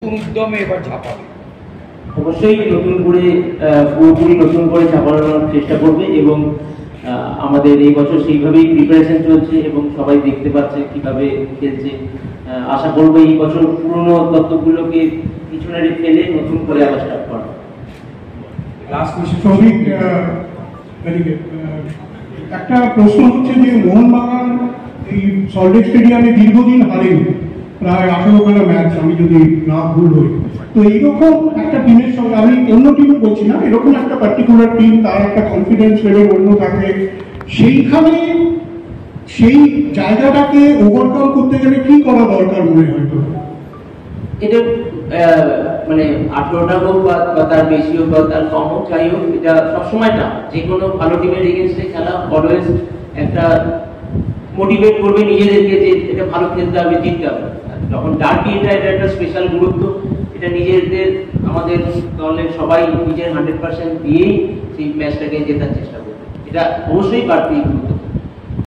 উদ্যমে এবার ঝাঁপাবে, অবশ্যই নতুন করে পুরোপুরি নতুন করে ঝাঁপানোর চেষ্টা করবে এবং আমাদের এই বছর সেইভাবেই প্রিপারেশন চলছে এবং সবাই দেখতে পাচ্ছে কিভাবে খেলছে। আশা করবো এই বছর পুরনো তত্ত্বগুলোকে পিছনে ফেলে নতুন করে আবার স্টার্ট করা। একটা প্রশ্ন হচ্ছে যে মোহনবাগান এই সল্টলেক স্টেডিয়ামে দীর্ঘদিন হারেনি, প্রায় 18খানা ম্যাচ আমি যদি না ভুল হই। তো এইরকম একটা টিমের সঙ্গে, আমি অন্য টিমও বলছি না, এরকম একটা পার্টিকুলার টিম, তার একটা কনফিডেন্স লেভেল অন্য থাকে, সেইখানে সেই জায়গাটাকে ওভারকাম করতে গেলে কি করা দরকার মনে হয়? তো এটা মানে 18টা হোক বা তার বেশি হোক বা তার কম হোক, যাই হোক, এটা সবসময় না। যে কোনো ভালো টিমের এগেনস্টে খেলা অলওয়েজ একটা মোটিভেট করবে নিজেদেরকে যে এটা ভালো খেলতে হবে, জিততে হবে। যখন ডার্বি, এটা একটা স্পেশাল গুরুত্ব। এটা নিজেদের, আমাদের দলের সবাই নিজের 100% দিয়েই সেই ম্যাচটাকে জেতার চেষ্টা করবে। এটা অবশ্যই বাড়তি গুরুত্ব।